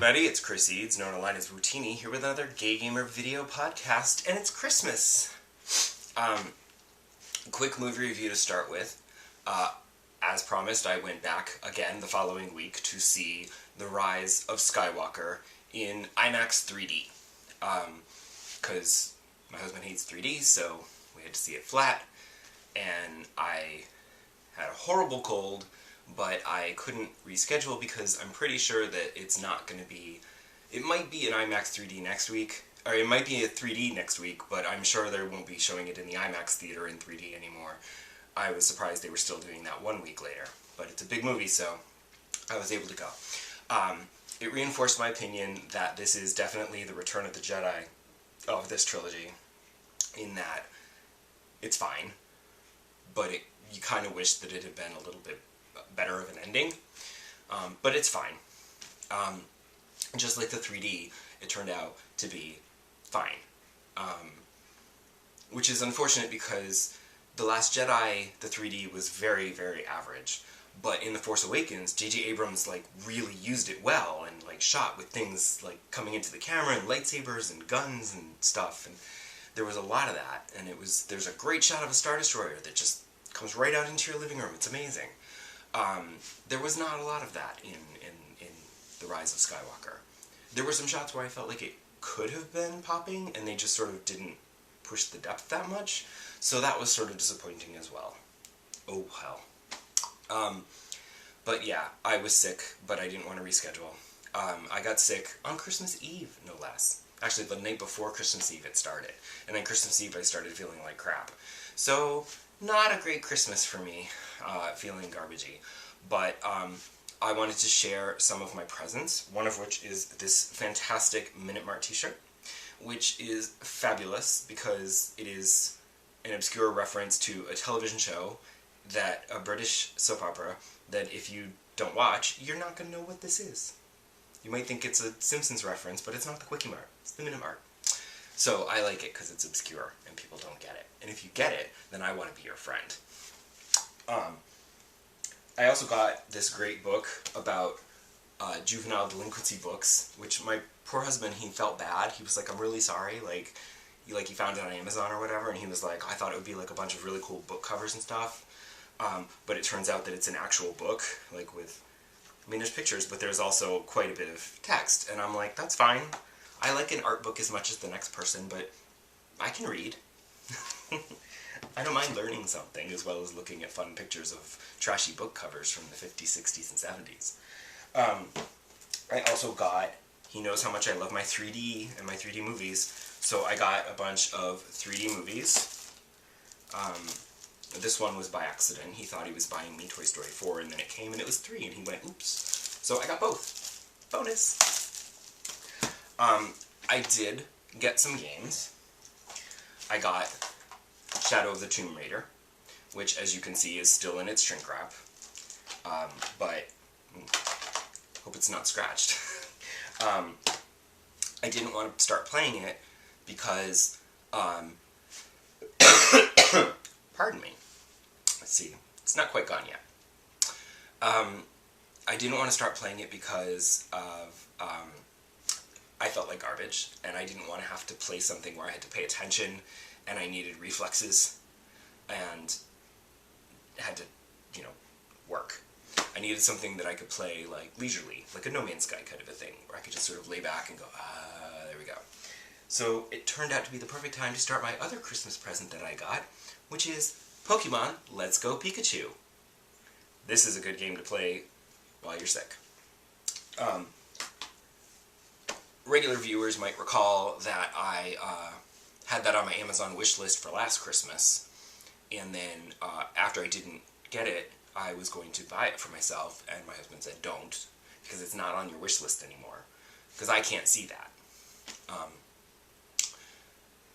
everybody, it's Chris Eads, known online as Wootini, here with another Gay Gamer video podcast, and it's Christmas! Quick movie review to start with. As promised, I went back again the following week to see The Rise of Skywalker in IMAX 3D. Because my husband hates 3D, so we had to see it flat, and I had a horrible cold, but I couldn't reschedule because I'm pretty sure that it's not going to be... It might be an IMAX 3D next week, or it might be a 3D next week, but I'm sure they won't be showing it in the IMAX theater in 3D anymore. I was surprised they were still doing that 1 week later, but it's a big movie, so I was able to go. It reinforced my opinion that this is definitely the Return of the Jedi of this trilogy, in that it's fine, but you kind of wish that it had been a little bit better of an ending, but it's fine. Just like the 3D, it turned out to be fine. Which is unfortunate because The Last Jedi, the 3D, was very, very average. But in The Force Awakens, J.J. Abrams, really used it well, and, shot with things, coming into the camera, and lightsabers, and guns, and stuff, and there was a lot of that, and there's a great shot of a Star Destroyer that just comes right out into your living room. It's amazing. There was not a lot of that in The Rise of Skywalker. There were some shots where I felt like it could have been popping, and they just sort of didn't push the depth that much, so that was sort of disappointing as well. Oh, hell. But yeah, I was sick, but I didn't want to reschedule. I got sick on Christmas Eve, no less. Actually, the night before Christmas Eve it started, and then Christmas Eve I started feeling like crap. So, not a great Christmas for me, feeling garbagey, but I wanted to share some of my presents, one of which is this fantastic Minute Mart t-shirt, which is fabulous because it is an obscure reference to a television show, a British soap opera, that if you don't watch, you're not going to know what this is. You might think it's a Simpsons reference, but it's not the Quickie Mart, it's the Minute Mart. So I like it because it's obscure and people don't get it. And if you get it, then I want to be your friend. I also got this great book about juvenile delinquency books, which my poor husband, he felt bad. He was like, I'm really sorry, he found it on Amazon or whatever, and he was like, I thought it would be a bunch of really cool book covers and stuff, but it turns out that it's an actual book, there's pictures, but there's also quite a bit of text, and I'm like, that's fine. I like an art book as much as the next person, but I can read. I don't mind learning something, as well as looking at fun pictures of trashy book covers from the 50s, 60s, and 70s. I also got, he knows how much I love my 3D and my 3D movies, so I got a bunch of 3D movies. This one was by accident. He thought he was buying me Toy Story 4, and then it came and it was 3, and he went, oops. So I got both. Bonus! I did get some games. I got Shadow of the Tomb Raider, which, as you can see, is still in its shrink wrap, but hope it's not scratched. I didn't want to start playing it because, pardon me, let's see, it's not quite gone yet. I didn't want to start playing it because of, I felt like garbage, and I didn't want to have to play something where I had to pay attention, and I needed reflexes, and had to, work. I needed something that I could play, leisurely, like a No Man's Sky kind of a thing, where I could just sort of lay back and go, there we go. So it turned out to be the perfect time to start my other Christmas present that I got, which is Pokemon Let's Go Pikachu. This is a good game to play while you're sick. Regular viewers might recall that I had that on my Amazon wish list for last Christmas, and then after I didn't get it, I was going to buy it for myself, and my husband said don't, because it's not on your wish list anymore, because I can't see that.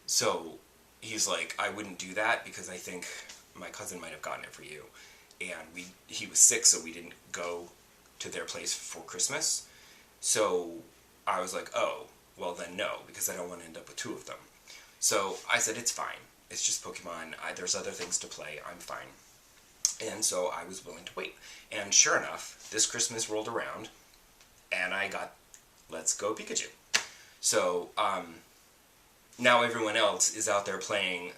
So he's like, I wouldn't do that because I think my cousin might have gotten it for you, and he was sick, so we didn't go to their place for Christmas. So I was like, oh, well then no, because I don't want to end up with 2 of them. So I said, it's fine. It's just Pokemon. There's other things to play. I'm fine. And so I was willing to wait. And sure enough, this Christmas rolled around, and I got let's go Pikachu. So, now everyone else is out there playing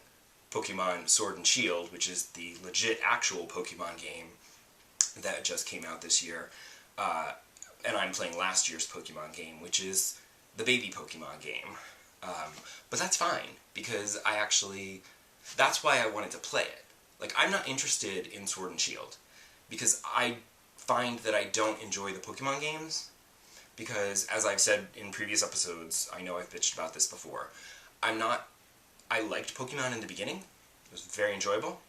Pokemon Sword and Shield, which is the legit actual Pokemon game that just came out this year. And I'm playing last year's Pokemon game, which is the baby Pokemon game. But that's fine, because that's why I wanted to play it. Like, I'm not interested in Sword and Shield, because I find that I don't enjoy the Pokemon games, because, as I've said in previous episodes, I know I've bitched about this before, I liked Pokemon in the beginning, it was very enjoyable,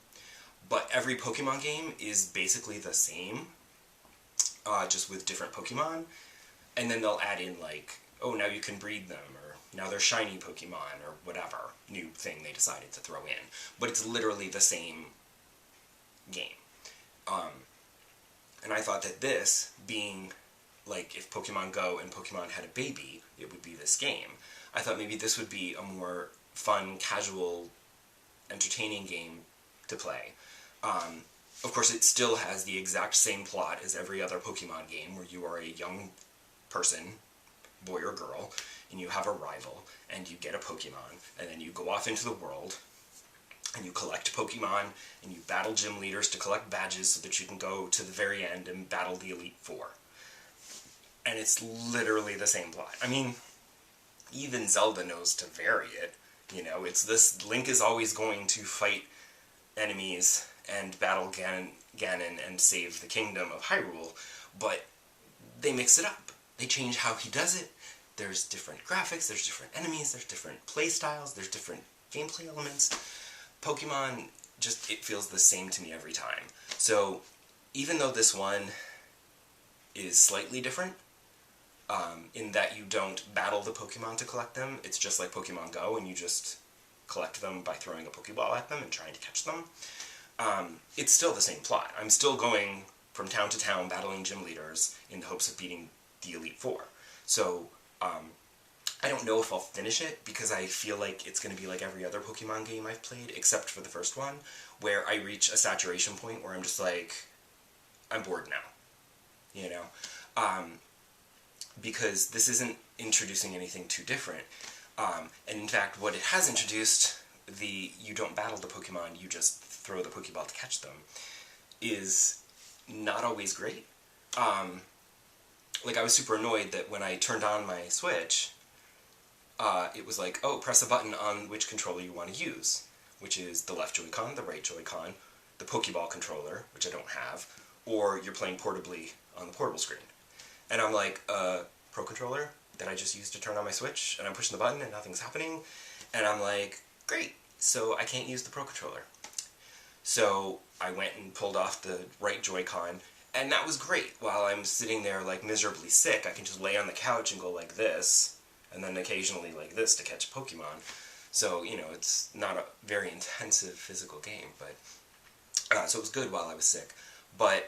but every Pokemon game is basically the same, just with different Pokemon, and then they'll add in, like, oh, now you can breed them, or now they're shiny Pokemon, or whatever new thing they decided to throw in. But it's literally the same game. And I thought that this, being, like, if Pokemon Go and Pokemon had a baby, it would be this game. I thought maybe this would be a more fun, casual, entertaining game to play. Of course, it still has the exact same plot as every other Pokemon game, where you are a young person, boy or girl, and you have a rival, and you get a Pokemon, and then you go off into the world, and you collect Pokemon, and you battle gym leaders to collect badges so that you can go to the very end and battle the Elite Four. And it's literally the same plot. I mean, even Zelda knows to vary it. You know, it's this, Link is always going to fight enemies and battle Ganon and save the kingdom of Hyrule, but they mix it up. They change how he does it. There's different graphics, there's different enemies, there's different play styles, there's different gameplay elements. Pokemon, just, it feels the same to me every time. So, even though this one is slightly different, in that you don't battle the Pokemon to collect them, it's just like Pokemon Go, and you just collect them by throwing a Pokeball at them and trying to catch them, it's still the same plot. I'm still going from town to town battling gym leaders in the hopes of beating the Elite Four. So, I don't know if I'll finish it, because I feel like it's going to be like every other Pokemon game I've played, except for the first one, where I reach a saturation point where I'm just like, I'm bored now, you know? Because this isn't introducing anything too different. And in fact, what it has introduced, you don't battle the Pokemon, you just throw the Pokeball to catch them, is not always great. Like, I was super annoyed that when I turned on my Switch, it was like, oh, press a button on which controller you want to use, which is the left Joy-Con, the right Joy-Con, the Pokeball controller, which I don't have, or you're playing portably on the portable screen. And I'm like, Pro Controller that I just used to turn on my Switch, and I'm pushing the button and nothing's happening, and I'm like, great, so I can't use the Pro Controller. So I went and pulled off the right Joy-Con, and that was great. While I'm sitting there, like, miserably sick, I can just lay on the couch and go like this, and then occasionally like this to catch Pokemon. So, you know, it's not a very intensive physical game, but, so it was good while I was sick. But,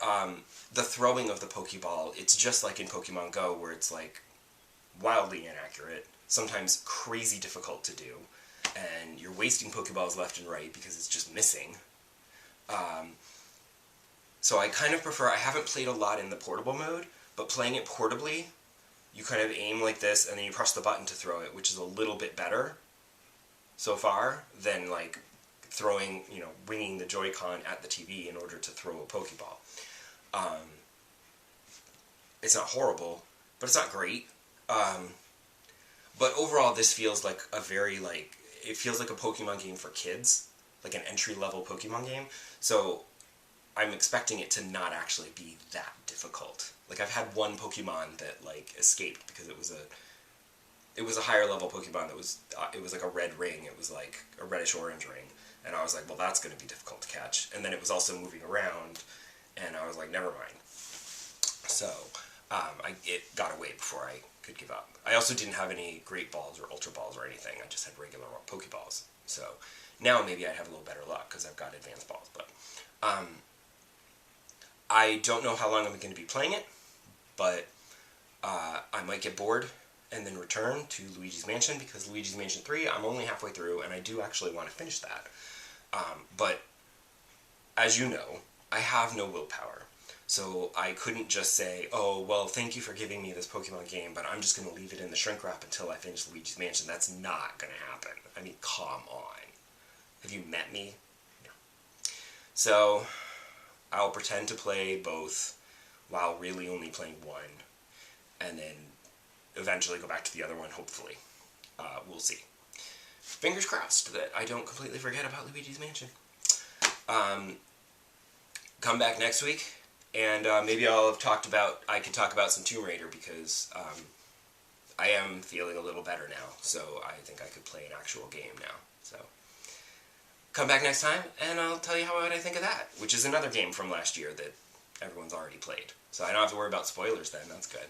the throwing of the Pokeball, it's just like in Pokemon Go, where it's, like, wildly inaccurate, sometimes crazy difficult to do, and you're wasting Pokeballs left and right because it's just missing. So I kind of prefer, I haven't played a lot in the portable mode, but playing it portably, you kind of aim like this, and then you press the button to throw it, which is a little bit better, so far, than, like, throwing, you know, ringing the Joy-Con at the TV in order to throw a Pokeball. It's not horrible, but it's not great. But overall, this feels like a very, like, it feels like a Pokemon game for kids, like an entry-level Pokemon game, so I'm expecting it to not actually be that difficult. Like, I've had one Pokemon that, like, escaped because it was a higher level Pokemon that was, it was like a red ring, it was like a reddish-orange ring, and I was like, well, that's going to be difficult to catch. And then it was also moving around, and I was like, never mind. So, it got away before I could give up. I also didn't have any Great Balls or Ultra Balls or anything, I just had regular Pokeballs. So, now maybe I'd have a little better luck, because I've got Advanced Balls, but, I don't know how long I'm going to be playing it, but, I might get bored and then return to Luigi's Mansion, because Luigi's Mansion 3, I'm only halfway through, and I do actually want to finish that. But, as you know, I have no willpower. So I couldn't just say, oh, well, thank you for giving me this Pokemon game, but I'm just going to leave it in the shrink wrap until I finish Luigi's Mansion. That's not going to happen. I mean, come on. Have you met me? No. So I'll pretend to play both while really only playing one, and then eventually go back to the other one, hopefully. We'll see. Fingers crossed that I don't completely forget about Luigi's Mansion. Come back next week, and maybe I can talk about some Tomb Raider, because I am feeling a little better now, so I think I could play an actual game now. So come back next time, and I'll tell you what I think of that, which is another game from last year that everyone's already played. So I don't have to worry about spoilers then. That's good.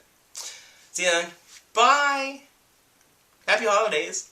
See you then. Bye! Happy holidays!